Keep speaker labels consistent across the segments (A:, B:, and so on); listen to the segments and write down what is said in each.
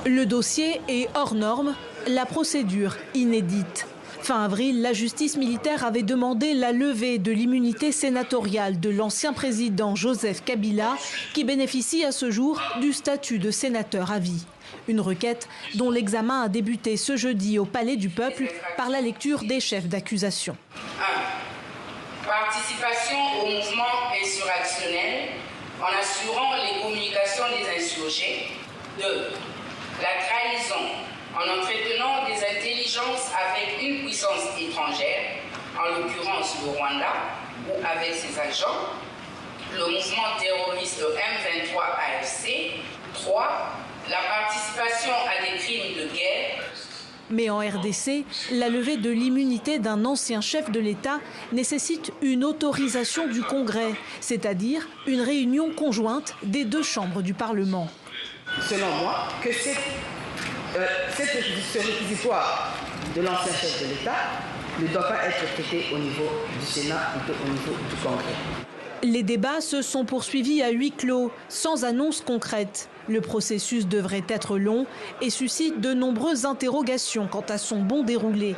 A: Le dossier est hors norme, la procédure inédite. Fin avril, la justice militaire avait demandé la levée de l'immunité sénatoriale de l'ancien président Joseph Kabila, qui bénéficie à ce jour du statut de sénateur à vie. Une requête dont l'examen a débuté ce jeudi au Palais du Peuple par la lecture des chefs d'accusation.
B: 1. Participation au mouvement insurrectionnel en assurant les communications des insurgés. 2. La trahison en entretenant des intelligences avec une puissance étrangère, en l'occurrence le Rwanda, ou avec ses agents, le mouvement terroriste M23 AFC. 3. La participation à des crimes de guerre.
A: Mais en RDC, la levée de l'immunité d'un ancien chef de l'État nécessite une autorisation du Congrès, c'est-à-dire une réunion conjointe des deux chambres du Parlement.
C: Selon moi, que ce réquisitoire de l'ancien chef de l'État ne doit pas être traité au niveau du Sénat, plutôt au niveau du Congrès.
A: Les débats se sont poursuivis à huis clos, sans annonce concrète. Le processus devrait être long et suscite de nombreuses interrogations quant à son bon déroulé.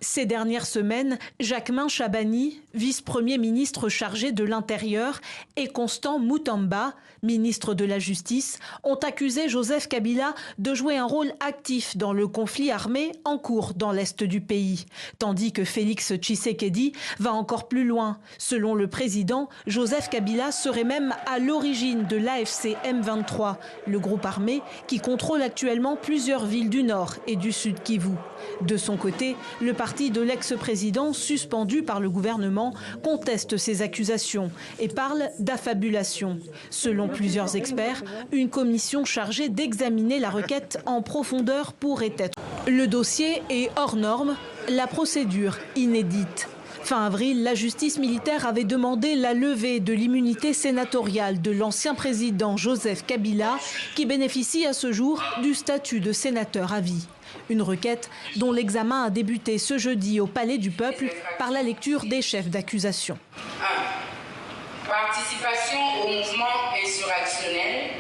A: Ces dernières semaines, Jacquemain Chabani, vice-premier ministre chargé de l'Intérieur, et Constant Moutamba, ministre de la Justice, ont accusé Joseph Kabila de jouer un rôle actif dans le conflit armé en cours dans l'est du pays. Tandis que Félix Tshisekedi va encore plus loin. Selon le président, Joseph Kabila serait même à l'origine de l'AFC M23, le groupe armé qui contrôle actuellement plusieurs villes du Nord et du Sud Kivu. De son côté, le parti de l'ex-président, suspendu par le gouvernement, conteste ces accusations et parle d'affabulation. Selon plusieurs experts, une commission chargée d'examiner la requête en profondeur pourrait être. Le dossier est hors norme, la procédure inédite. Fin avril, la justice militaire avait demandé la levée de l'immunité sénatoriale de l'ancien président Joseph Kabila, qui bénéficie à ce jour du statut de sénateur à vie. Une requête dont l'examen a débuté ce jeudi au Palais du Peuple par la lecture des chefs d'accusation.
B: 1. Participation au mouvement insurrectionnel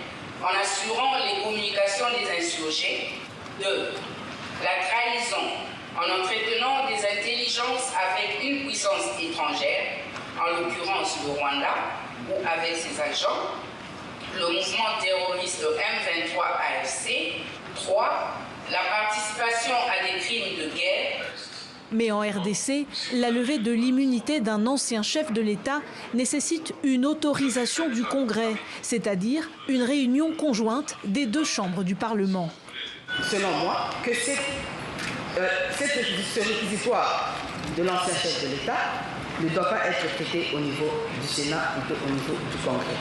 B: en assurant les communications des insurgés. 2. La trahison en entretenant des intelligences avec une puissance étrangère, en l'occurrence le Rwanda, ou avec ses agents, le mouvement terroriste M23 AFC. 3. La participation à des crimes de guerre.
A: Mais en RDC, la levée de l'immunité d'un ancien chef de l'État nécessite une autorisation du Congrès, c'est-à-dire une réunion conjointe des deux chambres du Parlement.
C: Selon moi, que ce réquisitoire de l'ancien chef de l'État ne doit pas être traité au niveau du Sénat, plutôt au niveau du Congrès.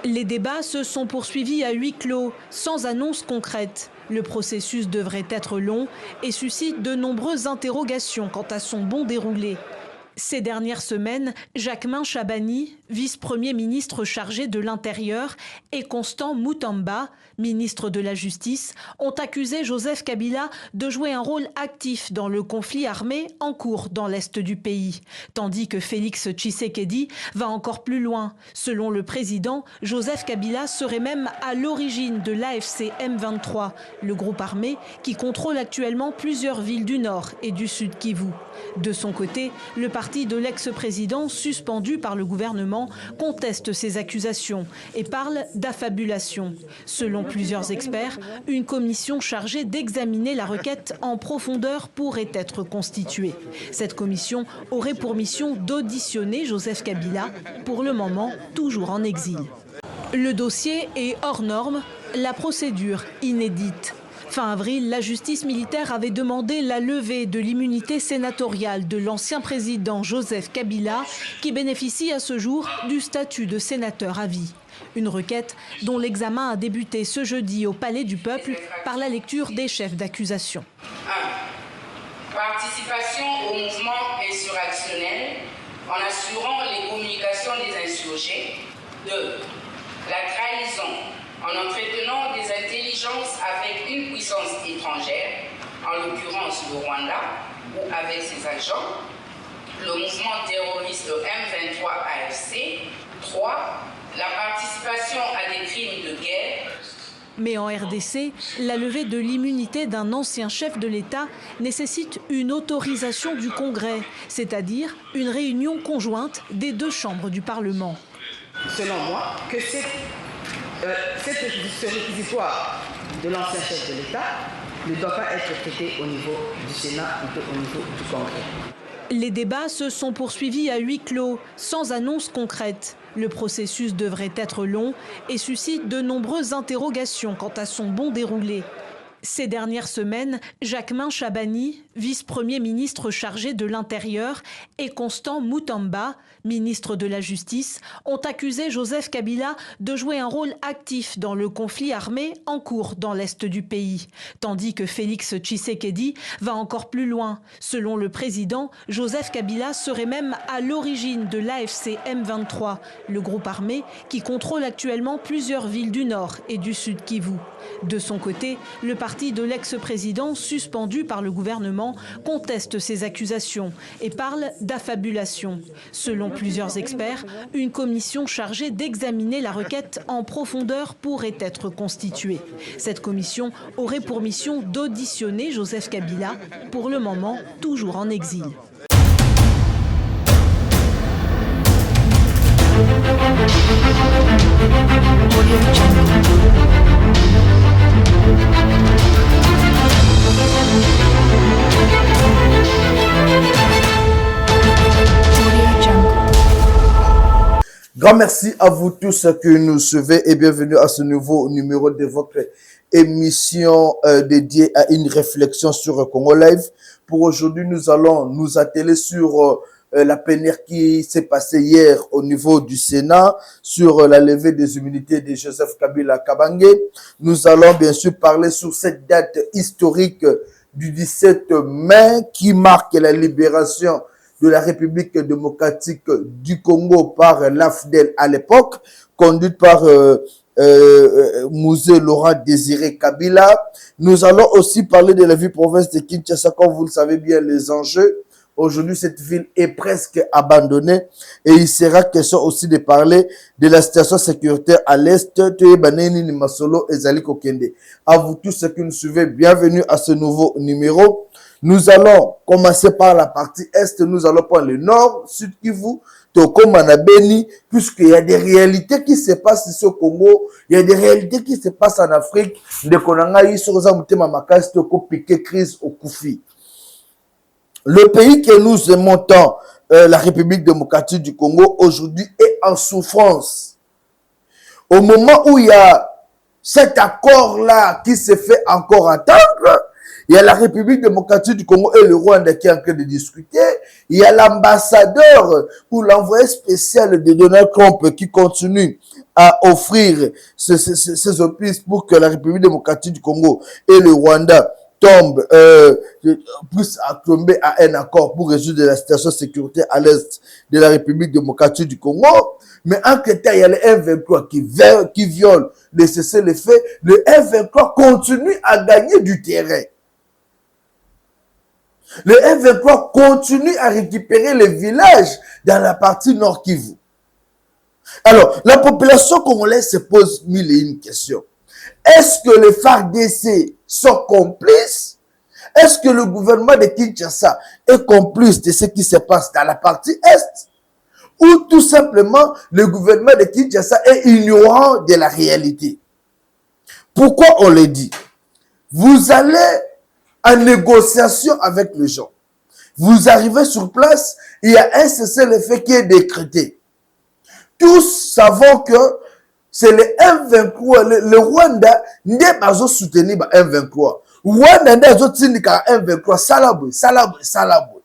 A: Les débats se sont poursuivis à huis clos, sans annonce concrète. Le processus devrait être long et suscite de nombreuses interrogations quant à son bon déroulé. Ces dernières semaines, Jacquemain Chabani, vice-premier ministre chargé de l'Intérieur, et Constant Moutamba, ministre de la Justice, ont accusé Joseph Kabila de jouer un rôle actif dans le conflit armé en cours dans l'est du pays. Tandis que Félix Tshisekedi va encore plus loin. Selon le président, Joseph Kabila serait même à l'origine de l'AFC M23, le groupe armé qui contrôle actuellement plusieurs villes du Nord et du Sud Kivu. De son côté, le parti de l'ex-président, suspendu par le gouvernement, conteste ces accusations et parle d'affabulation. Selon plusieurs experts, une commission chargée d'examiner la requête en profondeur pourrait être constituée. Cette commission aurait pour mission d'auditionner Joseph Kabila, pour le moment toujours en exil. Le dossier est hors norme, la procédure inédite. Fin avril, la justice militaire avait demandé la levée de l'immunité sénatoriale de l'ancien président Joseph Kabila, qui bénéficie à ce jour du statut de sénateur à vie. Une requête dont l'examen a débuté ce jeudi au Palais du Peuple par la lecture des chefs d'accusation.
B: 1. Participation au mouvement insurrectionnel en assurant les communications des insurgés. 2. La trahison en entretenant des intelligences avec une puissance étrangère, en l'occurrence le Rwanda, ou avec ses agents, le mouvement terroriste M23 AFC. 3. La participation à des crimes de guerre.
A: Mais en RDC, la levée de l'immunité d'un ancien chef de l'État nécessite une autorisation du Congrès, c'est-à-dire une réunion conjointe des deux chambres du Parlement.
C: Selon moi, que ce réquisitoire de l'ancien chef de l'État ne doit pas être traité au niveau du Sénat, plutôt au niveau du Congrès.
A: Les débats se sont poursuivis à huis clos, sans annonce concrète. Le processus devrait être long et suscite de nombreuses interrogations quant à son bon déroulé. Ces dernières semaines, Jacquemain Chabani, vice-premier ministre chargé de l'Intérieur, et Constant Moutamba, ministre de la Justice, ont accusé Joseph Kabila de jouer un rôle actif dans le conflit armé en cours dans l'est du pays. Tandis que Félix Tshisekedi va encore plus loin. Selon le président, Joseph Kabila serait même à l'origine de l'AFC M23, le groupe armé qui contrôle actuellement plusieurs villes du nord et du sud Kivu. De son côté, le parti de l'ex-président, suspendu par le gouvernement, conteste ces accusations et parle d'affabulation. Selon plusieurs experts, une commission chargée d'examiner la requête en profondeur pourrait être constituée. Cette commission aurait pour mission d'auditionner Joseph Kabila, pour le moment toujours en exil.
D: Grand merci à vous tous qui nous suivez et bienvenue à ce nouveau numéro de votre émission dédiée à une réflexion sur Congo Live. Pour aujourd'hui, nous allons nous atteler sur la plénière qui s'est passée hier au niveau du Sénat sur la levée des immunités de Joseph Kabila Kabange. Nous allons bien sûr parler sur cette date historique du 17 mai qui marque la libération de la République démocratique du Congo par l'AFDEL à l'époque, conduite par Mouzé Laurent Désiré Kabila. Nous allons aussi parler de la ville province de Kinshasa, comme vous le savez bien, les enjeux. Aujourd'hui, cette ville est presque abandonnée et il sera question aussi de parler de la situation sécuritaire à l'Est. À vous tous ceux qui nous suivez, bienvenue à ce nouveau numéro. Nous allons commencer par la partie Est, nous allons prendre le Nord, Sud Kivu, Tokomanabeni, puisqu'il y a des réalités qui se passent ici au Congo, il y a des réalités qui se passent en Afrique, de Konanga, sur Makas, Toko piqué crise au Koufi. Le pays que nous aimons tant, la République démocratique du Congo, aujourd'hui est en souffrance. Au moment où il y a cet accord-là qui se fait encore attendre, il y a la République démocratique du Congo et le Rwanda qui est en train de discuter. Il y a l'ambassadeur ou l'envoyé spécial de Donald Trump qui continue à offrir ces offices pour que la République démocratique du Congo et le Rwanda tombent, puissent tomber à un accord pour résoudre la situation sécurité à l'est de la République démocratique du Congo. Mais en temps, il y a le M23 qui viole le cessez-le-feu. Le M23 continue à gagner du terrain. Le M23 continue à récupérer les villages dans la partie nord Kivu. Alors, la population congolaise se pose mille et une questions. Est-ce que les FARDC sont complices? Est-ce que le gouvernement de Kinshasa est complice de ce qui se passe dans la partie Est? Ou tout simplement, le gouvernement de Kinshasa est ignorant de la réalité? Pourquoi on le dit? Vous allez en négociation avec les gens. Vous arrivez sur place, il y a un cessez-le-feu qui est décrété. Tous savons que c'est le M23, le Rwanda n'est pas soutenu par M23. Rwanda n'est pas soutenu par M23. Salaboué.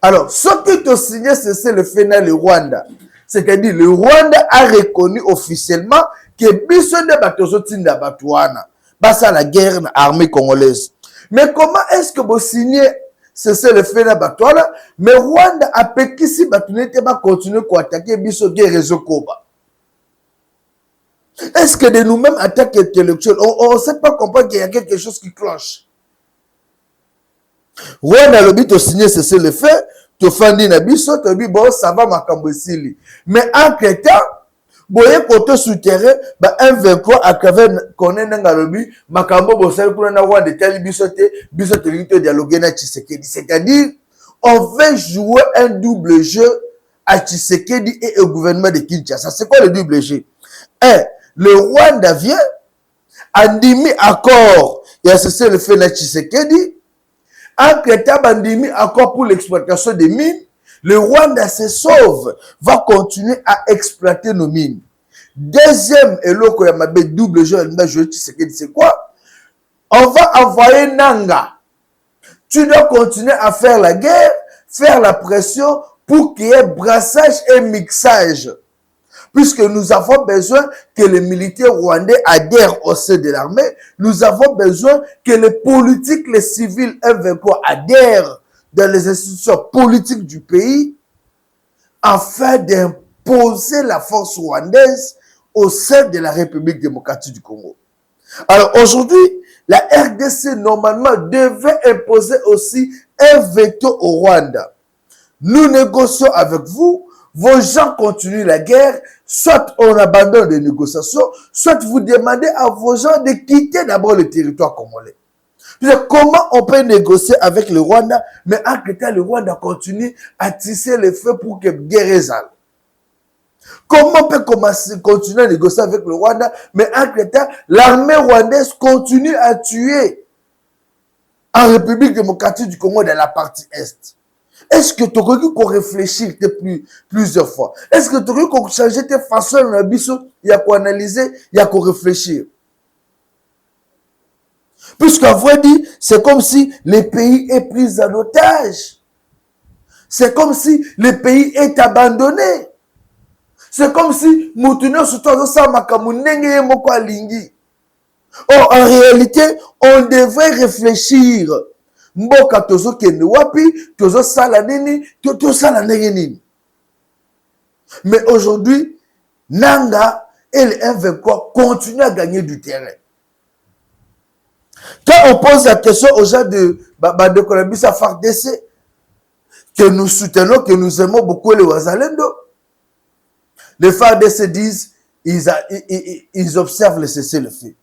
D: Alors, ce qui te signé cessez-le-feu dans le Rwanda, c'est-à-dire le Rwanda a reconnu officiellement que biso ne pas soutenu par Batouana. Basa la guerre armée congolaise. Mais comment est-ce que vous signez cessez-le-feu dans Batouana, mais Rwanda a péqué si Batouana va continuer à attaquer biso guerre réseau Koba? Est-ce que de nous-mêmes attaque intellectuelle, on ne sait pas comprendre qu'il y a quelque chose qui cloche? Rwanda le but de signer cessez-le-feu, tu fais un biso, tu dis bon ça va ma camboussili. Mais en temps, boye côté souterrain ba M23 à travers connaît ngalobi makambo bosal kuna na roi de tali bisote lito dialoguer na Tshisekedi, c'est-à-dire on veut jouer un double jeu à Tshisekedi et au gouvernement de Kinshasa. C'est quoi le double jeu? Un, le Rwanda vient andimi accord et a cessé le fait na Tshisekedi. Entre-temps, andimi accord pour l'exploitation des mines. Le Rwanda se sauve, va continuer à exploiter nos mines. Deuxième, et là, il y a ma double jeu, c'est quoi? On va envoyer Nanga. Tu dois continuer à faire la guerre, faire la pression pour qu'il y ait brassage et mixage. Puisque nous avons besoin que les militaires rwandais adhèrent au sein de l'armée, nous avons besoin que les politiques, les civils M23 adhèrent dans les institutions politiques du pays afin d'imposer la force rwandaise au sein de la République démocratique du Congo. Alors aujourd'hui, la RDC normalement devait imposer aussi un veto au Rwanda. Nous négocions avec vous, vos gens continuent la guerre, soit on abandonne les négociations, soit vous demandez à vos gens de quitter d'abord le territoire congolais. Comment on peut négocier avec le Rwanda, mais en tout cas, le Rwanda continue à tisser le feu pour que guerre résale. Comment on peut continuer à négocier avec le Rwanda, mais en tout cas, l'armée rwandaise continue à tuer en République démocratique du Congo dans la partie Est? Est-ce que tu as qu'on réfléchir plusieurs fois? Est-ce que tu as qu'on changer tes façons de il y a qu'on analyser, il y a qu'on réfléchir? Puisqu'en vrai dit, c'est comme si le pays est pris en otage. C'est comme si le pays est abandonné. C'est comme si Moutounio Soutozo Samakamunenge Moko Alingi. Or, en réalité, on devrait réfléchir. Mboka tozo kende wapi, tozo sala nini, tozo sala nini. Mais aujourd'hui, Nanga et le M23 continuent à gagner du terrain. Quand on pose la question aux gens de Kolabisa FARDC, que nous soutenons, que nous aimons beaucoup les Wazalendo, les FARDC disent, ils observent le cessez-le-feu.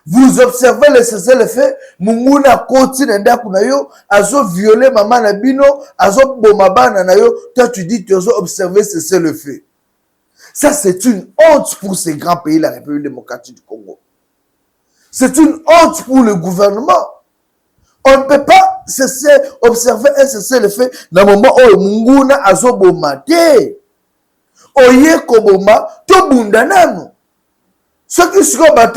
D: Vous observez le cessez-le-feu, Munguna continue d'akunayo, azo violer maman nabino, azo bomabana nayo, toi tu dis tu as observé le cessez-le-feu. Ça c'est une honte pour ces grands pays, la République démocratique du Congo. C'est une honte pour le gouvernement. On ne peut pas observer un cessez-le-feu dans le moment où Munguna azo bomate. Oye koboma, to bundanano. Ce qui se combattent,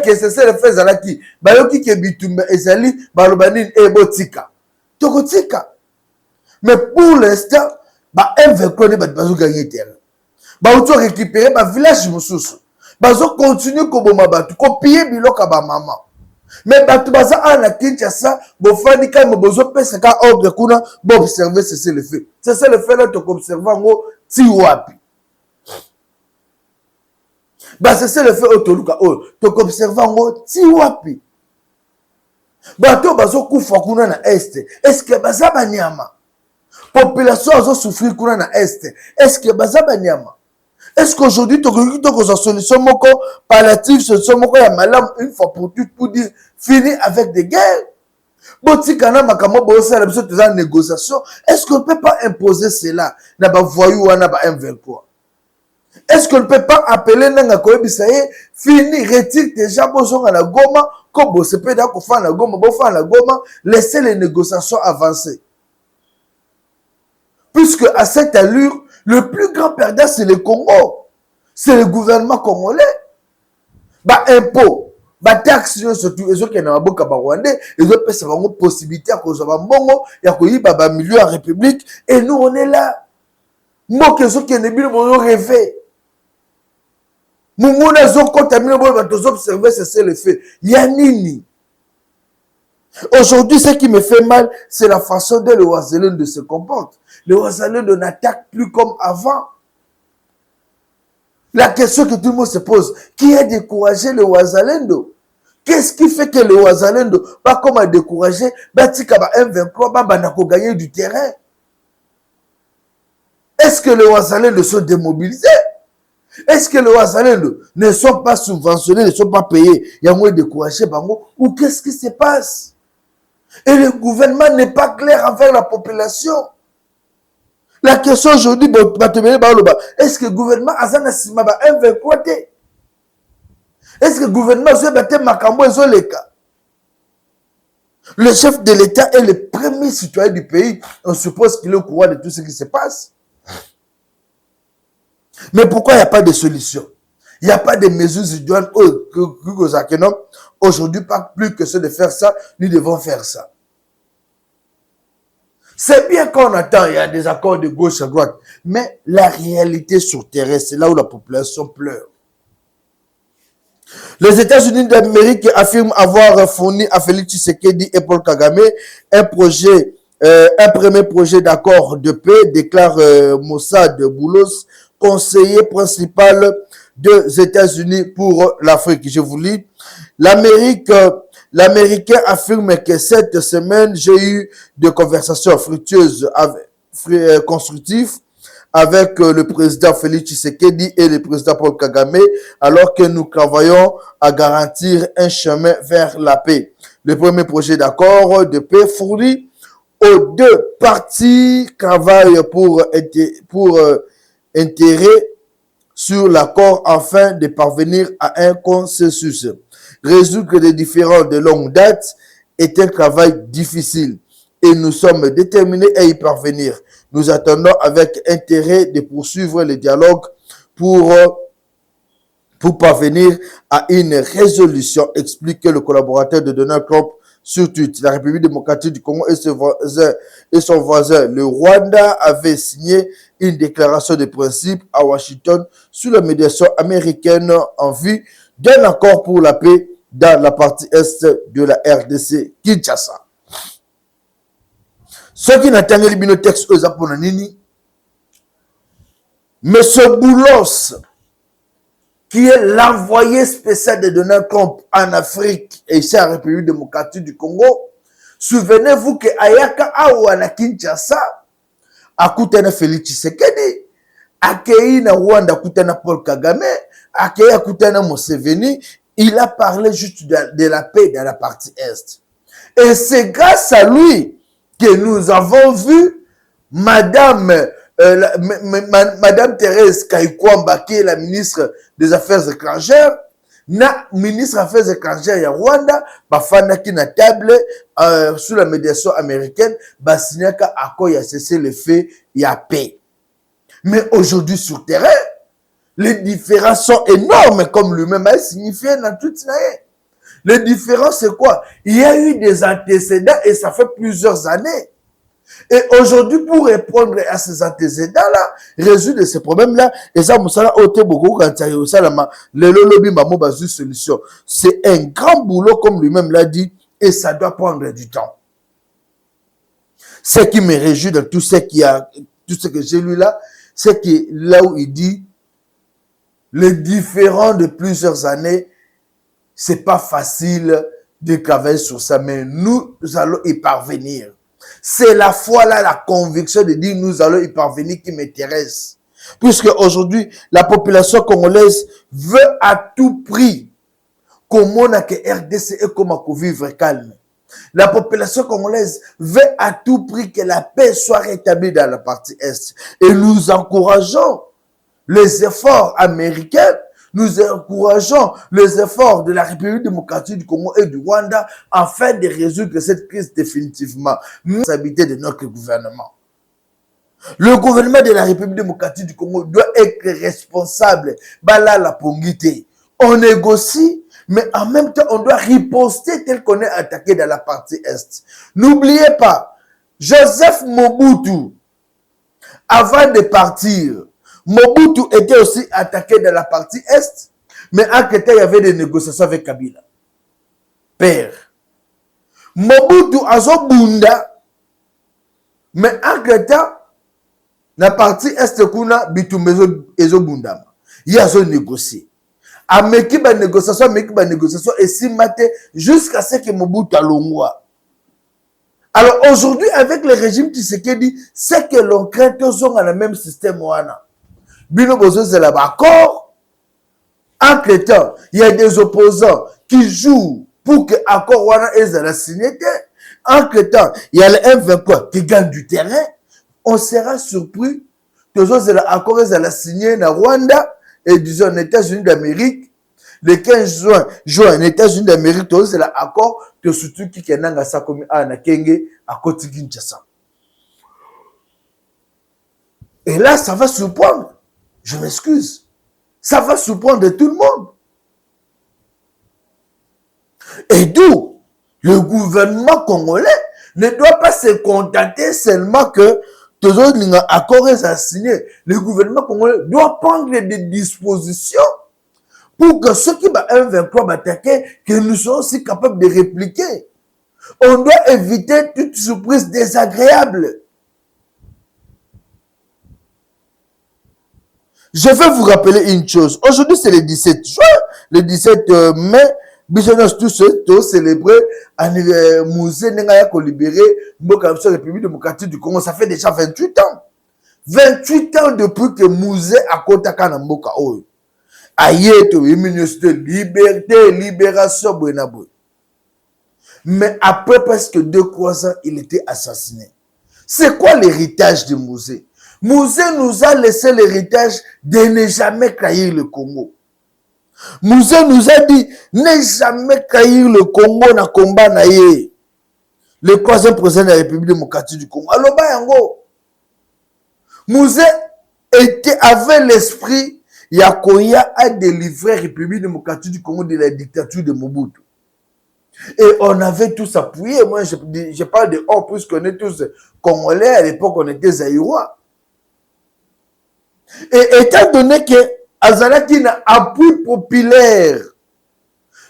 D: que c'est le fait zalaki, bayoki ke bitumba ezali, balobanine e botika. Tokotika. Mais pour l'instant, M23 ne va gagner terrain. Baouto récupérer ba village mususu. Bazo continue koboma batu, copier biloka ba maman. Mais batu baza ana Kinshasa, bofani ka mobozo pesa ka ordre kuna, bo observer c'est le fait. C'est le fait là to observer ngo ti wapi. C'est le fait autoluka to observer ngo ti wapi. Bato bazo kufa kuna na est. Est-ce que baza banyama? Population azo souffrir kuna na est. Est-ce que baza banyama? Est-ce qu'aujourd'hui tu as une solution moko palliative, solution moko ya malam une fois pour toutes pour dire fini avec des guerres? Botikana makamo bosa la biso teza négociation. Est-ce qu'on ne peut pas imposer cela na ba voyou wana ba M23? Est-ce qu'on ne peut pas appeler Nanga Koyebisaye, fini, retire déjà Bozonga la Goma, comme Bosepeda Kofa la Goma, Bofa la Goma, laissez les négociations avancer. Puisque à cette allure, le plus grand perdant c'est le Congo, c'est le gouvernement congolais. Bah impôt, bah taxe surtout les autres qui n'ont pas Rwandais, les autres personnes ont possibilité à cause de Bongo, il y a qu'il y milieu en République, et nous on est là. Moi que ceux qui n'ont pas rêvé. Munguna zo contaminer bon observer c'est le fait. Yanini. Aujourd'hui, ce qui me fait mal, c'est la façon dont le Wazalendo se comporte. Le Wazalendo n'attaque plus comme avant. La question que tout le monde se pose, qui a découragé le Wazalendo? Qu'est-ce qui fait que le Wazalendo, pas comme a découragé, Batika ba M23, ba n'a gagné du terrain? Est-ce que les Wazalendo sont démobilisés? Est-ce que les Wazalendo ne sont pas subventionnés, ne sont pas payés? Il y a moins de découragés, ou qu'est-ce qui se passe? Et le gouvernement n'est pas clair envers la population. La question aujourd'hui, est-ce que le gouvernement a un verrouillé? Est-ce que le gouvernement a battu Makambo et Zoleka? Le chef de l'État est le premier citoyen du pays. On suppose qu'il est au courant de tout ce qui se passe. Mais pourquoi il n'y a pas de solution? Il n'y a pas de mesures idoines. Aujourd'hui, pas plus que ce de faire ça, nous devons faire ça. C'est bien qu'on attend, il y a des accords de gauche à droite. Mais la réalité sur terrain, c'est là où la population pleure. Les États-Unis d'Amérique affirment avoir fourni à Félix Tshisekedi et Paul Kagame un premier projet d'accord de paix, déclare Mossad Boulos, conseiller principal des États-Unis pour l'Afrique. Je vous lis. L'Américain affirme que cette semaine, j'ai eu des conversations fructueuses, constructives avec le président Félix Tshisekedi et le président Paul Kagame, alors que nous travaillons à garantir un chemin vers la paix. Le premier projet d'accord de paix fourni aux deux parties travaillent pour intérêt sur l'accord afin de parvenir à un consensus. Résoudre les différends de longue date est un travail difficile et nous sommes déterminés à y parvenir. Nous attendons avec intérêt de poursuivre le dialogue pour parvenir à une résolution, explique le collaborateur de Donald Trump sur Twitter. La République démocratique du Congo et son voisin, le Rwanda, avaient signé une déclaration de principe à Washington sous la médiation américaine en vue d'un accord pour la paix dans la partie est de la RDC, Kinshasa. Ceux qui n'attendent le texte aux Aponanini, M. Boulos, qui est l'envoyé spécial de Donald Trump en Afrique et ici en République démocratique du Congo, souvenez-vous que Ayaka Aouana Kinshasa, Akutana Félix Tshisekedi, Akei na Rwanda Akutana Paul Kagame, Akei Akutana Museveni, il a parlé juste de la paix dans la partie Est. Et c'est grâce à lui que nous avons vu Madame Thérèse Kaikwamba, qui est la ministre des Affaires étrangères, na ministre des Affaires étrangères ya Rwanda, bafana qui na table sous la médiation américaine, basignaka accord ya cessé le fait ya paix. Mais aujourd'hui sur terrain, les différences sont énormes, comme lui-même a signifié dans toute l'année. Les différences, c'est quoi? Il y a eu des antécédents et ça fait plusieurs années. Et aujourd'hui, pour répondre à ces antécédents-là, résoudre ces problèmes-là, et ça, solution. C'est un grand boulot, comme lui-même l'a dit, et ça doit prendre du temps. Ce qui me réjouit dans tout ce que j'ai lu là, c'est que là où il dit, les différents de plusieurs années, c'est pas facile de travailler sur ça, mais nous allons y parvenir. C'est la foi là, la conviction de dire nous allons y parvenir qui m'intéresse. Puisque aujourd'hui, la population congolaise veut à tout prix comment que RDC et comment vivre calme. La population congolaise veut à tout prix que la paix soit rétablie dans la partie Est. Et nous encourageons les efforts américains, nous encourageons les efforts de la République démocratique du Congo et du Rwanda afin de résoudre cette crise définitivement. Responsabilité de notre gouvernement. Le gouvernement de la République démocratique du Congo doit être responsable. Bala la pongité. On négocie, mais en même temps, on doit riposter tel qu'on est attaqué dans la partie Est. N'oubliez pas, Joseph Mobutu, avant de partir, Mobutu était aussi attaqué dans la partie Est, mais en quelque temps, il y avait des négociations avec Kabila. Père. Mobutu a son bunda, mais en quelque temps, la partie Est, kuna bitumbezo ezo bunda. Il y a son négocié. A mekiba négociation, et si maté, jusqu'à ce que Mobutu a l'ongwa. Alors aujourd'hui, avec le régime Tshisekedi, c'est que l'on craint que sont dans le même système. Bino bozo c'est là accord, Entre-temps, il y a des opposants qui jouent pour que l'accord soit signé. Entre-temps, il y a le M23 qui gagne du terrain. On sera surpris que l'accord soit signé en Rwanda et disons aux États-Unis d'Amérique. Le 15 juin, les États-Unis d'Amérique, c'est l'accord que surtout qui est dans sa commune à Kenge à côté de Kinshasa. Et là, ça va surprendre. Je m'excuse. Ça va surprendre tout le monde. Et d'où le gouvernement congolais ne doit pas se contenter seulement que tous les accords sont signés. Le gouvernement congolais doit prendre des dispositions pour que ceux qui va M23 attaquer, que nous soyons aussi capables de répliquer. On doit éviter toute surprise désagréable. Je vais vous rappeler une chose. Aujourd'hui, c'est le 17 juin, le 17 mai. Bisognos tous célébrer Mouzé Nengaya ko libéré Mboka République démocratique du Congo. Ça fait déjà 28 ans. 28 ans depuis que Mouzé a contacté Mboka Oyo. Ayeto, ministre de liberté, libération, Bouenabou. Mais après presque 2-3 ans, il était assassiné. C'est quoi l'héritage de Mouzé? Mouzé nous a laissé l'héritage de ne jamais trahir le Congo. Mouzé nous a dit, ne jamais trahir le Congo na combat na ye. Le 3e président de la République démocratique du Congo. Alors, Yango. Mouzé avait l'esprit Yakoya a délivré la République démocratique du Congo de la dictature de Mobutu. Et on avait tous appuyé. Moi, je parle de on, puisqu'on est tous Congolais. À l'époque, on était Zaïrois. Et étant donné que Azalaki n'a appui populaire,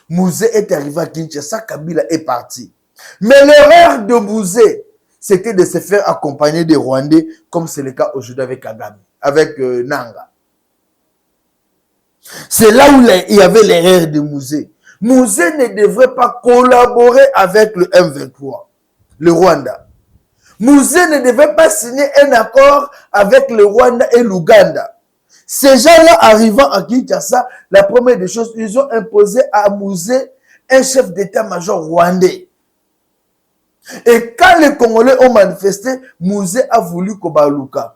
D: Mouzé est arrivé à Kinshasa, Kabila est parti. Mais l'erreur de Mouzé, c'était de se faire accompagner des Rwandais, comme c'est le cas aujourd'hui avec Kagame, avec Nanga. C'est là où il y avait l'erreur de Mouzé. Mouzé ne devrait pas collaborer avec le M23, le Rwanda. Mouzé ne devait pas signer un accord avec le Rwanda et l'Ouganda. Ces gens-là arrivant à Kinshasa, la première des choses, ils ont imposé à Mouzé un chef d'état-major rwandais. Et quand les Congolais ont manifesté, Mouzé a voulu Kobaluka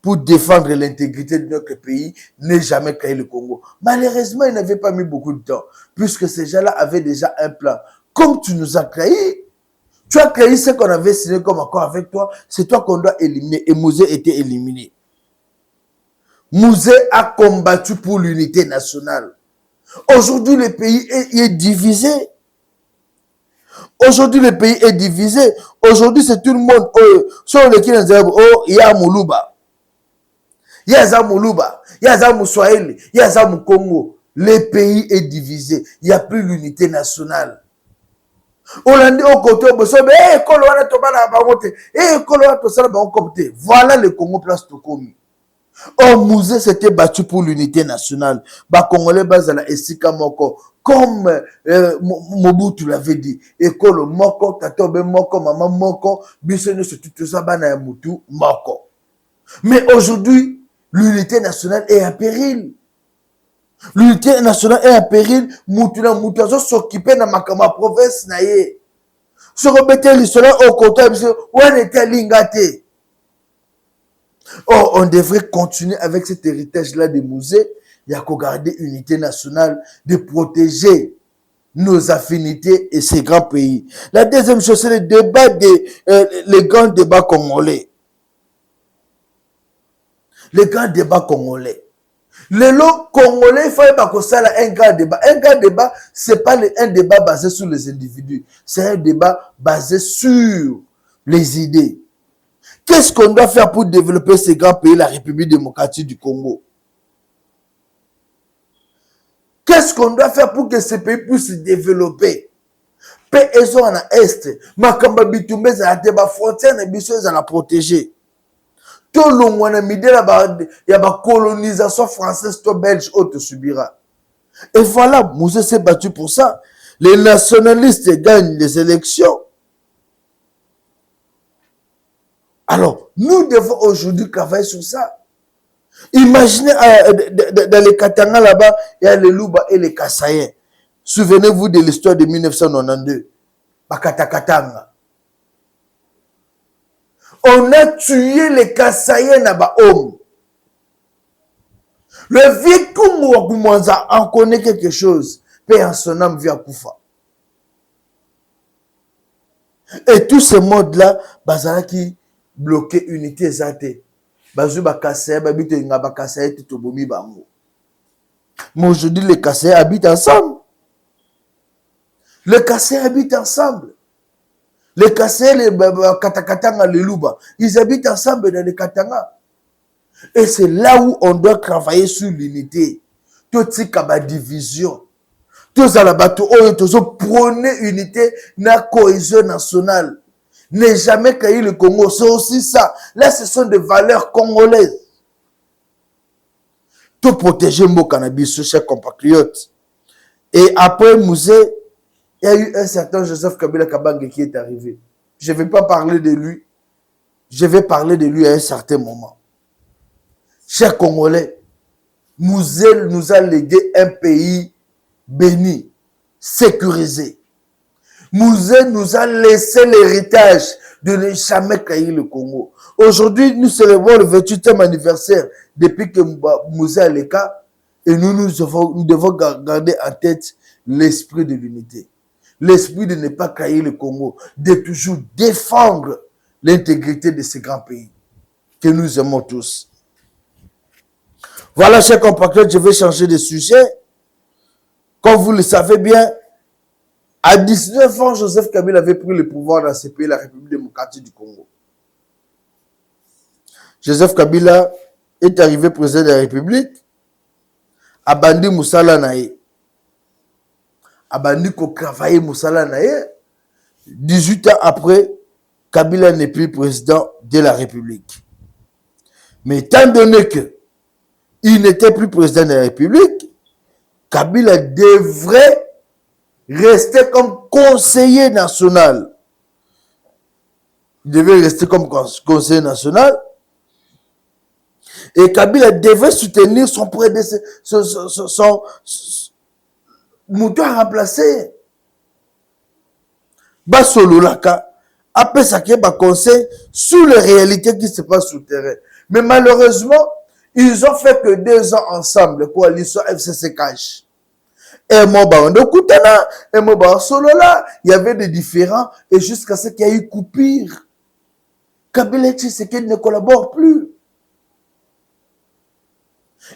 D: pour défendre l'intégrité de notre pays, ne jamais créer le Congo. Malheureusement, il n'avait pas mis beaucoup de temps, puisque ces gens-là avaient déjà un plan. Comme tu nous as créé, tu as créé ce qu'on avait signé comme accord avec toi, c'est toi qu'on doit éliminer. Et Mouzé était éliminé. Mouzé a combattu pour l'unité nationale. Aujourd'hui, le pays est divisé. Aujourd'hui, le pays est divisé. Aujourd'hui, c'est tout le monde. Sur le qui il y a Moulouba. Il y a Moulouba. Il y a Mouswahili. Il y a Congo. Le pays est divisé. Il n'y a plus l'unité nationale. Voilà le Congo place Tokomi. Oh, Mouzé s'était battu pour l'unité nationale. Congolais bazala esika moko. Comme Mobutu l'avait dit. Ekolo moko, tatobe moko, maman moko, bisone se tout ça bana ya mutu moko. Mais aujourd'hui, l'unité nationale est en péril. L'unité nationale est en péril. Moutula moutazo s'occuper na makama province na ye. Se remettre l'histoire au côté, où était l'ingate. Oh, on devrait continuer avec cet héritage-là de Mouzé. Il y a qu'à garder l'unité nationale, de protéger nos affinités et ces grands pays. La deuxième chose, c'est le débat les grands débats congolais. Les grands débats congolais. Le lot congolais, il faut que ça un grand débat. Un grand débat, ce n'est pas un débat basé sur les individus. C'est un débat basé sur les idées. Qu'est-ce qu'on doit faire pour développer ces grands pays, la République démocratique du Congo? Qu'est-ce qu'on doit faire pour que ces pays puissent se développer? PSO en Est, Makamba Bitumbe, la frontière, ils la protéger. Tout le monde il y a la colonisation française, tout belge, autre subira. Et voilà, Mouzé s'est battu pour ça. Les nationalistes gagnent les élections. Alors, nous devons aujourd'hui travailler sur ça. Imaginez dans les Katanga là-bas, il y a les Luba et les Kassaïens. Souvenez-vous de l'histoire de 1992. Bakatakatanga. On a tué les Kassaïens là-bas, homme. Le vieux Kungu Wakumanza en connaît quelque chose. Paix en son âme via Koufa. Et tous ces modes-là, Bazara qui bloquaient unité zate. Bazou Bakassé, Babito Ngabakassé, Titobomi Bango. Mais aujourd'hui, les Kassé habitent ensemble. Les Kassé habitent ensemble. Les Kassé, les Katakatanga, les Luba, ils habitent ensemble dans les Katanga. Et c'est là où on doit travailler sur l'unité. Tout ce qui a division. Tout ça là-bas, tout prôner unité, la cohésion nationale. Ne jamais cailler le Congo, c'est aussi ça. Là, ce sont des valeurs congolaises. Tout protéger mon cannabis, chers compatriotes. Et après Mouzé, il y a eu un certain Joseph Kabila Kabange qui est arrivé. Je ne vais pas parler de lui. Je vais parler de lui à un certain moment. Chers Congolais, Mouzé nous a légué un pays béni, sécurisé. Mouzé nous a laissé l'héritage de ne jamais cailler le Congo. Aujourd'hui, nous célébrons le 28e anniversaire depuis que Mouzé a le cas et nous devons garder en tête l'esprit de l'unité. L'esprit de ne pas cailler le Congo, de toujours défendre l'intégrité de ce grand pays que nous aimons tous. Voilà, chers compatriotes, je vais changer de sujet. Comme vous le savez bien, à 19 ans, Joseph Kabila avait pris le pouvoir dans ce pays, la République démocratique du Congo. Joseph Kabila est arrivé président de la République, a bandi Moussala Naye. A bandi ko travailler Moussala Naye. 18 ans après, Kabila n'est plus président de la République. Mais étant donné que il n'était plus président de la République, Kabila devrait rester comme conseiller national. Il devait rester comme conseiller national. Et Kabila devait soutenir son prédécesseur, son mouton à remplacer. Basololaka, après ça qui est conseil sur les réalités qui se passent sur le terrain. Mais malheureusement, ils ont fait que 2 ans ensemble, coalition FCC Cash. Et moi, Kutana, et moi, Solola, il y avait des différends, et jusqu'à ce qu'il y ait eu coupure. Kabila Tshisekedi ne collabore plus.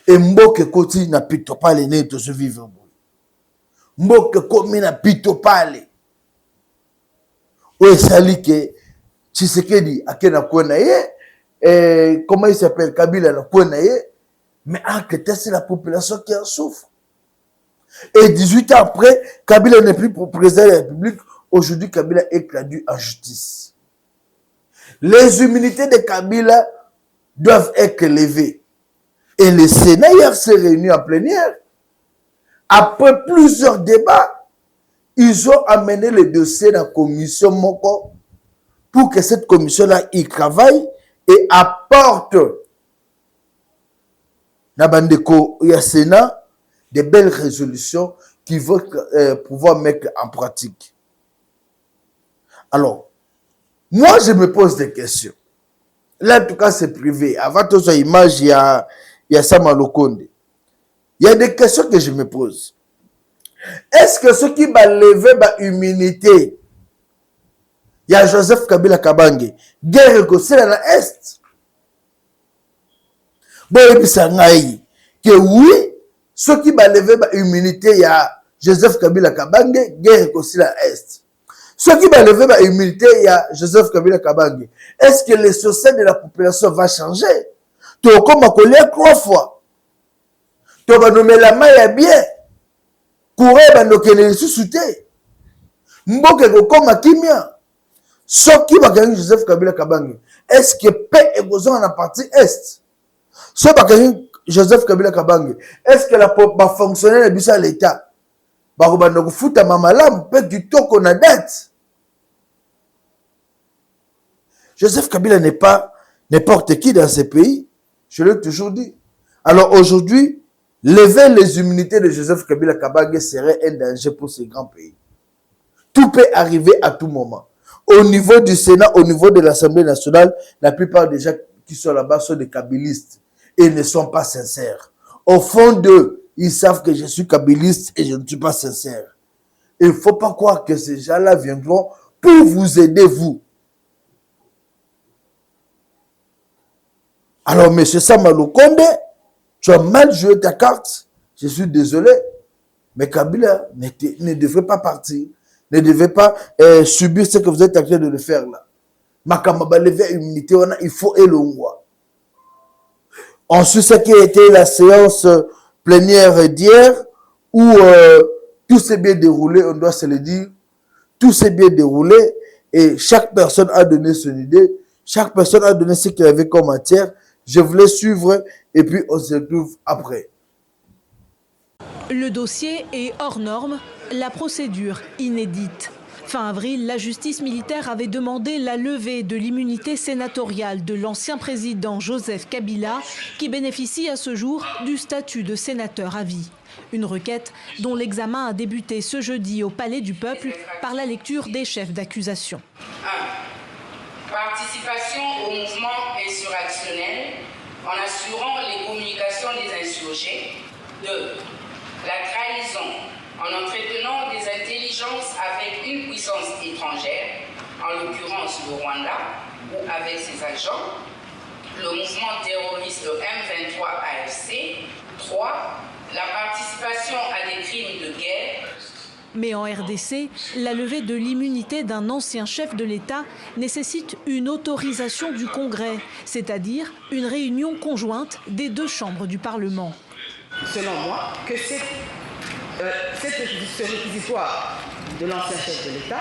D: Et Mboke Koti na pito pale ne to se vivre. Mboke Komi na pito pale. Oui, sali que Tshisekedi akena kona ye. Comment il s'appelle? Kabila na kona ye. Mais en fait, c'est la population qui en souffre. Et 18 ans après, Kabila n'est plus président de la République. Aujourd'hui, Kabila est traduit en justice. Les immunités de Kabila doivent être levées. Et le Sénat hier s'est réuni en plénière. Après plusieurs débats, ils ont amené le dossier dans la commission Moko pour que cette commission-là y travaille et apporte na bandeko ya Sénat des belles résolutions qui vont pouvoir mettre en pratique. Alors, moi je me pose des questions. Là, en tout cas, c'est privé. Avant toute image, il y a Sama Lokonde. Il y a des questions que je me pose. Est-ce que ceux qui va lever l'humilité, il y a Joseph Kabila Kabange, guerre écossais dans l'Est? Bon, et puis ça que oui, ceux qui va lever l'humilité, il y a Joseph Kabila Kabange, guerre écossais dans l'Est. Ceux qui va lever l'humilité, il y a Joseph Kabila Kabange. Est-ce que les sociétés de la population va changer? Tu as comme à 3 fois. Tu vas nommer la main bien. Courir, ben, nous connaissons les sous-soutés. Mboke, comme à Kimia. Ceux qui va gagner Joseph Kabila Kabange. Est-ce que paix et besoin dans la partie Est? Ceux qui va gagner Joseph Kabila Kabange. Est-ce que la fonctionnaire de l'État? Barubano futa mamalam peut du temps qu'on a dette. Joseph Kabila n'est pas n'importe qui dans ce pays. Je l'ai toujours dit. Alors aujourd'hui, lever les immunités de Joseph Kabila Kabange serait un danger pour ce grand pays. Tout peut arriver à tout moment. Au niveau du Sénat, au niveau de l'Assemblée nationale, la plupart des gens qui sont là-bas sont des kabilistes et ne sont pas sincères. Au fond d'eux, ils savent que je suis kabiliste et je ne suis pas sincère. Il ne faut pas croire que ces gens-là viendront pour vous aider, vous. Alors, M. Samalou Konde, tu as mal joué ta carte. Je suis désolé. Mais Kabila ne devrait pas partir. Ne devait pas subir ce que vous êtes en train de le faire là. Makamaba lever immunité, il faut élongwa. Ensuite, ce qui a été la séance plénière d'hier, où tout s'est bien déroulé, on doit se le dire. Tout s'est bien déroulé et chaque personne a donné son idée. Chaque personne a donné ce qu'il avait comme matière. Je voulais suivre et puis on se retrouve après.
A: Le dossier est hors norme, la procédure inédite. Fin avril, la justice militaire avait demandé la levée de l'immunité sénatoriale de l'ancien président Joseph Kabila, qui bénéficie à ce jour du statut de sénateur à vie. Une requête dont l'examen a débuté ce jeudi au Palais du Peuple par la lecture des chefs d'accusation.
B: 1. Participation au mouvement insurrectionnel en assurant les communications des insurgés. 2. La trahison en entretenant des intelligences avec une puissance étrangère, en l'occurrence le Rwanda, ou avec ses agents, le mouvement terroriste M23 AFC. 3. La participation à des crimes de guerre.
A: Mais en RDC, la levée de l'immunité d'un ancien chef de l'État nécessite une autorisation du Congrès, c'est-à-dire une réunion conjointe des deux chambres du Parlement.
C: Selon moi, que ce réquisitoire de l'ancien chef de l'État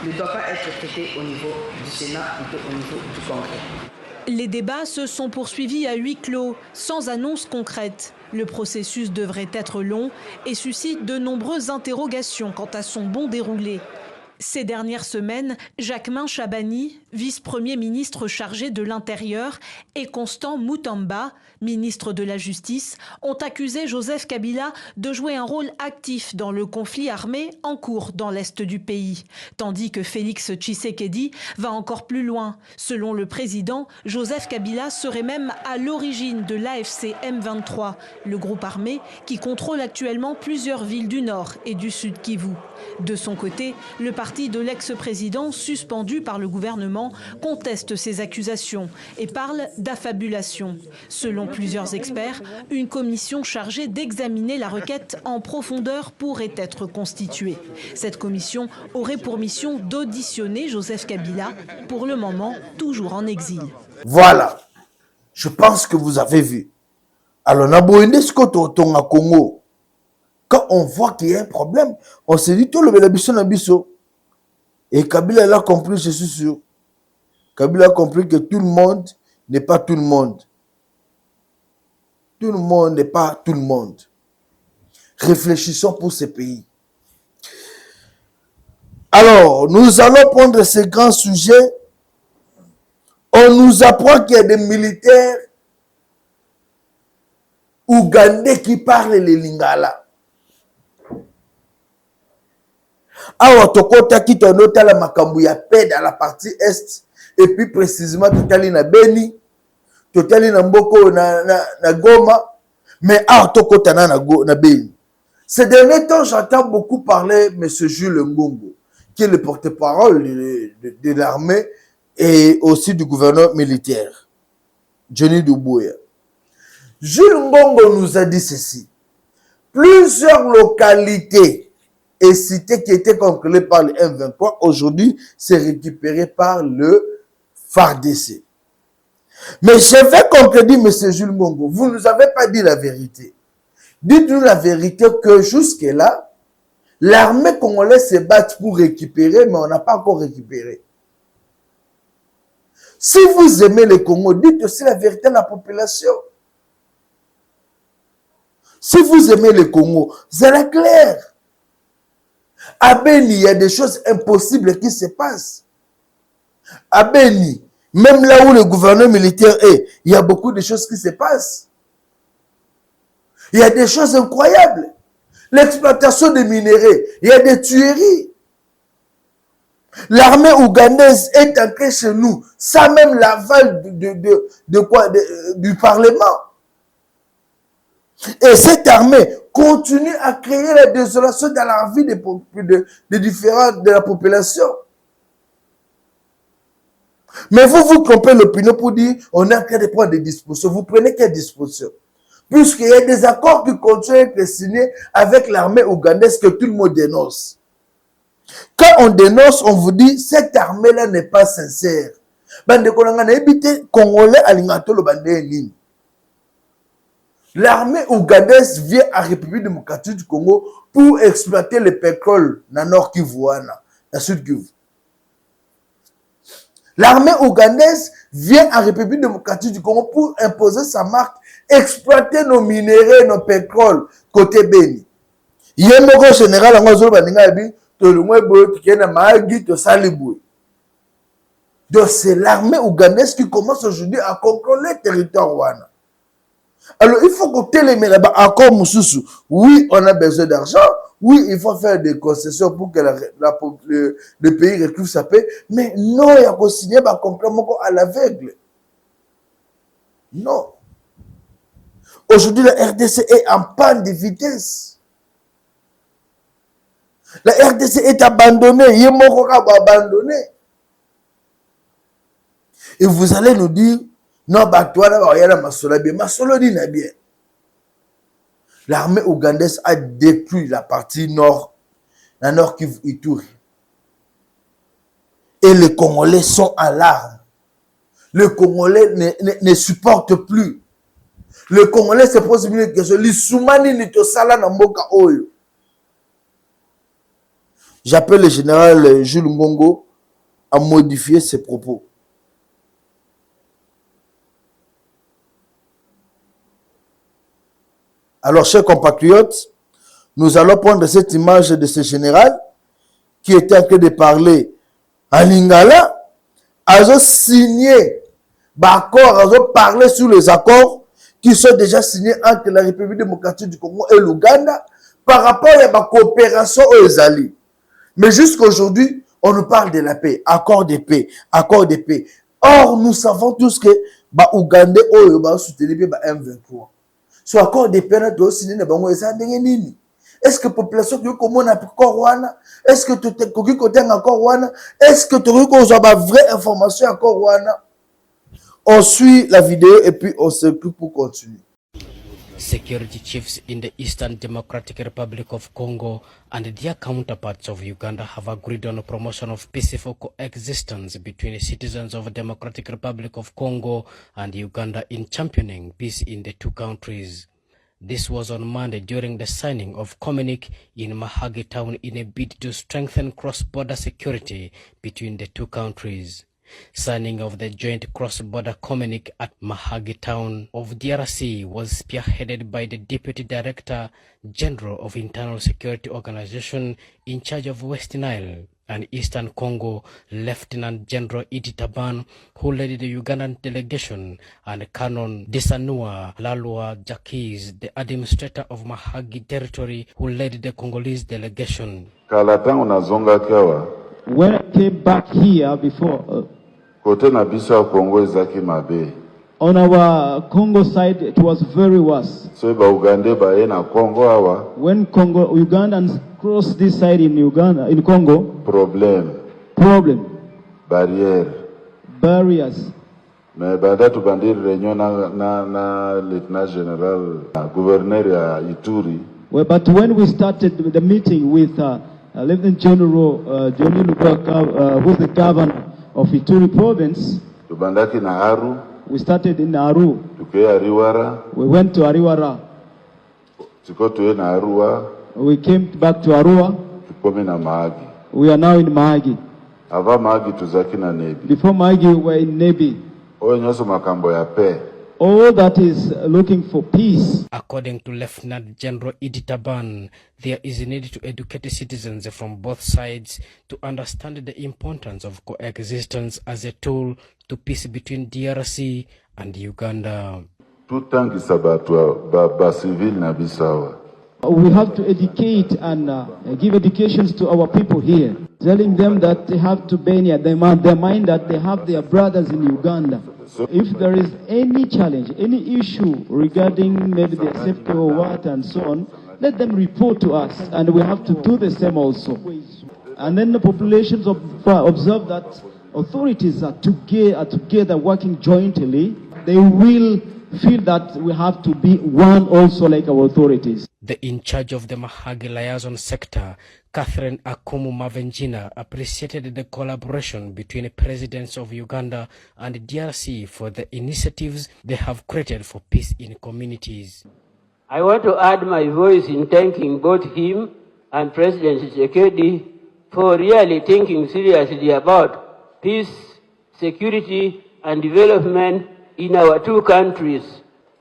C: ne doit pas être traité au niveau du Sénat ou au niveau du Congrès.
A: Les débats se sont poursuivis à huis clos, sans annonce concrète. Le processus devrait être long et suscite de nombreuses interrogations quant à son bon déroulé. Ces dernières semaines, Jacquemain Chabani, vice-premier ministre chargé de l'Intérieur, et Constant Moutamba, ministre de la Justice, ont accusé Joseph Kabila de jouer un rôle actif dans le conflit armé en cours dans l'est du pays. Tandis que Félix Tshisekedi va encore plus loin. Selon le président, Joseph Kabila serait même à l'origine de l'AFC M23, le groupe armé qui contrôle actuellement plusieurs villes du nord et du sud Kivu. De son côté, le parti de l'ex-président, suspendu par le gouvernement, conteste ces accusations et parle d'affabulation. Selon plusieurs experts, une commission chargée d'examiner la requête en profondeur pourrait être constituée. Cette commission aurait pour mission d'auditionner Joseph Kabila, pour le moment toujours en exil.
D: Voilà, je pense que vous avez vu. Alors, à Congo, quand on voit qu'il y a un problème, on se dit tout le Bélabisso. Et Kabila l'a compris, je suis sûr. Kabila a compris que tout le monde n'est pas tout le monde. Tout le monde n'est pas tout le monde. Réfléchissons pour ce pays. Alors, nous allons prendre ce grand sujet. On nous apprend qu'il y a des militaires ougandais qui parlent les lingala. Awa tokota ki tonota la makambu ya paix dans la partie est et puis précisément totali na Beni, totali na Mboko na Goma, mais awa tokota na Beni. Ces derniers temps, j'entends beaucoup parler M. Jules Ngongo, qui est le porte-parole de l'armée et aussi du gouverneur militaire, Johnny Doumbouya. Jules Ngongo nous a dit ceci. Plusieurs localités et cités qui étaient contrôlées par le M23, aujourd'hui, c'est récupéré par le FARDC. Mais je vais contredire M. Jules Ngongo. Vous ne nous avez pas dit la vérité. Dites-nous la vérité que jusque-là, l'armée congolaise se bat pour récupérer, mais on n'a pas encore récupéré. Si vous aimez le Congo, dites aussi la vérité à la population. Si vous aimez le Congo, c'est clair. À Beni, il y a des choses impossibles qui se passent. À Beni, même là où le gouverneur militaire est, il y a beaucoup de choses qui se passent. Il y a des choses incroyables. L'exploitation des minéraux, il y a des tueries. L'armée ougandaise est entrée chez nous, sans même l'aval du Parlement. Et cette armée continue à créer la désolation dans la vie de différents de la population. Mais vous trompez l'opinion pour dire on est en train de prendre des dispositions. Vous prenez quelles dispositions? Puisqu'il y a des accords qui continuent à être signés avec l'armée ougandaise que tout le monde dénonce. Quand on dénonce, on vous dit cette armée-là n'est pas sincère. L'armée ougandaise vient à République démocratique du Congo pour exploiter le pétrole dans le Nord Kivu, dans le Sud Kivu. L'armée ougandaise vient à République démocratique du Congo pour imposer sa marque, exploiter nos minéraux, nos pétroles côté Beni. Il y a un général en Ozolo Baningabi. Donc c'est l'armée ougandaise qui commence aujourd'hui à contrôler le territoire Wana. Alors il faut que télémé là-bas encore Moussoussou. Oui, on a besoin d'argent. Oui, il faut faire des concessions pour que le pays retrouve sa paix. Mais non, il y a qu'à signer complètement à l'aveugle. Non. Aujourd'hui, la RDC est en panne de vitesse. La RDC est abandonnée. Yemokora va abandonner. Et vous allez nous dire, non, Masolo dit bien. L'armée ougandaise a détruit la partie nord, la nord Kivu Ituri. Et les Congolais sont en larmes. Les Congolais ne supportent plus. Les Congolais se posent une question. L'Issoumani ni tosala na mboka oyo. J'appelle le général Jules Ngongo à modifier ses propos. Alors, chers compatriotes, nous allons prendre cette image de ce général qui était en train de parler en lingala, a signé d'accord, a parlé sur les accords qui sont déjà signés entre la République démocratique du Congo et l'Ouganda par rapport à la coopération aux alliés. Mais jusqu'aujourd'hui, on nous parle de la paix, accord de paix, accord de paix. Or, nous savons tous que Ougandais ont soutenu M23. Ce accord de paix, est-ce que la population qui est accord wana? Est-ce que tu as un accord wana? Est-ce que tu as une vraie information accord wana? On suit la vidéo et puis on se coupe pour continuer.
E: Security chiefs in the Eastern Democratic Republic of Congo and their counterparts of Uganda have agreed on a promotion of peaceful coexistence between the citizens of the Democratic Republic of Congo and Uganda in championing peace in the two countries. This was on Monday during the signing of communique in Mahagi town in a bid to strengthen cross-border security between the two countries. Signing of the joint cross-border communique at Mahagi town of DRC was spearheaded by the Deputy Director General of Internal Security Organization in charge of West Nile and Eastern Congo, Lieutenant General Idi Taban, who led the Ugandan delegation, and Canon Desanua Lalua Jacques, the administrator of Mahagi territory, who led the Congolese delegation.
F: When I came back here before, on our Congo side, it was very worse. When Ugandans crossed this side in Congo, problem, barriers.
G: Mais baada tubandiri réunion na lieutenant general gouverneur ya Ituri.
F: Well, but when we started the meeting with Lieutenant General Johnny Lubaka, who's the governor of Ituri province,
G: tubandaki na Aru.
F: We started in Aru.
G: Tukea Ariwara.
F: We went to Ariwara.
G: Tuko tuwe na Arua.
F: We came back to Arua.
G: Tukome na Mahagi.
F: We are now in Mahagi.
G: Ava Mahagi tuzaki na Nebi.
F: Before Mahagi, we were in Nebi.
G: Oyo nyoso makambo ya pe.
F: All that is looking for peace.
E: According to Lieutenant General Idi Taban, there is a need to educate citizens from both sides to understand the importance of coexistence as a tool to peace between DRC and Uganda.
G: tout temps qui s'abattoir civil na bisawa.
F: We have to educate and give educations to our people here, telling them that they have to bear their mind that they have their brothers in Uganda. If there is any challenge, any issue regarding maybe their safety or what and so on, let them report to us, and we have to do the same also. And then the populations observe that authorities are together working jointly. They will feel that we have to be one also like our authorities.
E: The in charge of the Mahagi liaison sector, Catherine Akumu Mavenjina, appreciated the collaboration between the presidents of Uganda and DRC for the initiatives they have created for peace in communities.
H: I want to add my voice in thanking both him and President Tshisekedi for really thinking seriously about peace, security, and development in our two countries.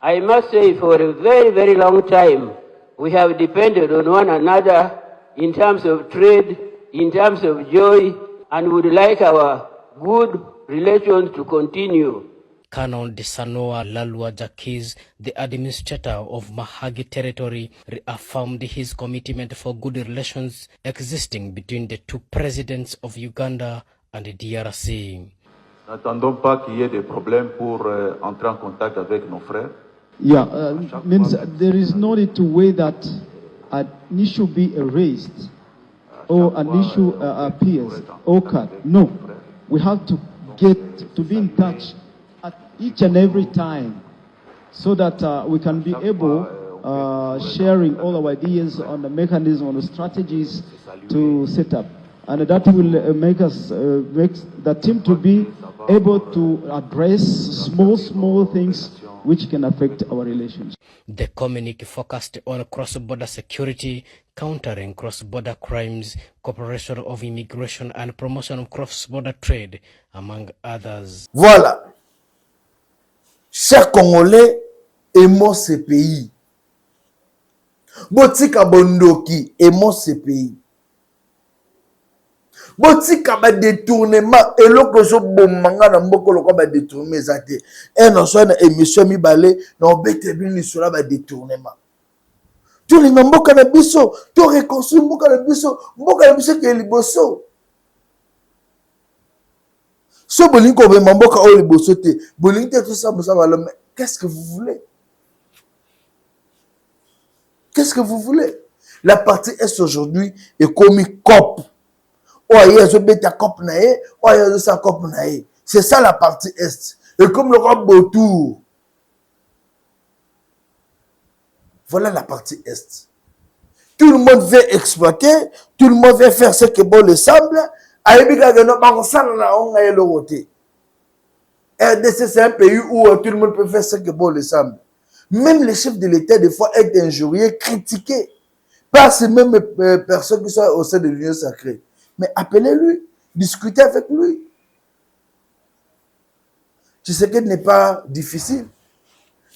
H: I must say for a very, very long time, we have depended on one another in terms of trade, in terms of joy, and would like our good relations to continue.
E: Colonel Desanoa Lalua Jakiz, the administrator of Mahagi territory, reaffirmed his commitment for good relations existing between the two presidents of Uganda and the DRC.
G: N'attendons pas qu'il y ait des problèmes pour entrer en contact avec nos frères.
F: Yeah, means there is no need to wait that an issue be erased or an issue appears or cut. No, we have to get to be in touch at each and every time so that we can be able sharing all our ideas on the mechanism, on the strategies to set up. And that will make us, make the team to be able to address small things which can affect our relations.
E: The communique focused on cross-border security, countering cross-border crimes, cooperation of immigration and promotion of cross-border trade, among others.
D: Voilà. Chers Congolais, aimons ce pays. Botika Bondoki, aimons ce pays. Botika ba détournement et lokoso bomanga na mboko lokwa ba détournement ezate et non so na émission mi balé na obete bini sur ba détournement tout les mboka na biso to reconstruire mboka na biso ke liboso so bolingo be mboka o liboso te bolingo tout ça mais qu'est-ce que vous voulez? Qu'est-ce que vous voulez? La partie est aujourd'hui est comme COP. C'est ça la partie Est. Et comme le roi Bautour. Voilà la partie Est. Tout le monde veut exploiter, tout le monde veut faire ce que bon le semble. RDC, c'est un pays où tout le monde peut faire ce que bon le semble. Même les chefs de l'État, des fois, est injurié, critiqué par ces mêmes personnes qui sont au sein de l'Union sacrée. Mais appelez-lui, discutez avec lui. Tu sais que ce n'est pas difficile.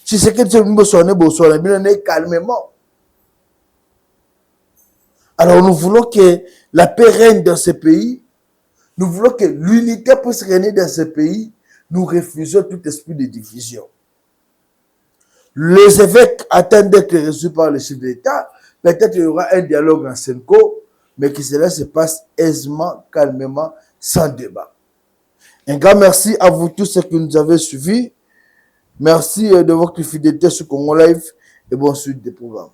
D: Tu sais que tu es calmement. Alors nous voulons que la paix règne dans ce pays. Nous voulons que l'unité puisse régner dans ce pays. Nous refusons tout esprit de division. Les évêques attendent d'être reçus par le chef de l'État. Peut-être qu'il y aura un dialogue en Senko. Mais que cela se passe aisément, calmement, sans débat. Un grand merci à vous tous ceux qui nous avez suivis. Merci de votre fidélité sur Congo Live et bonne suite des programmes.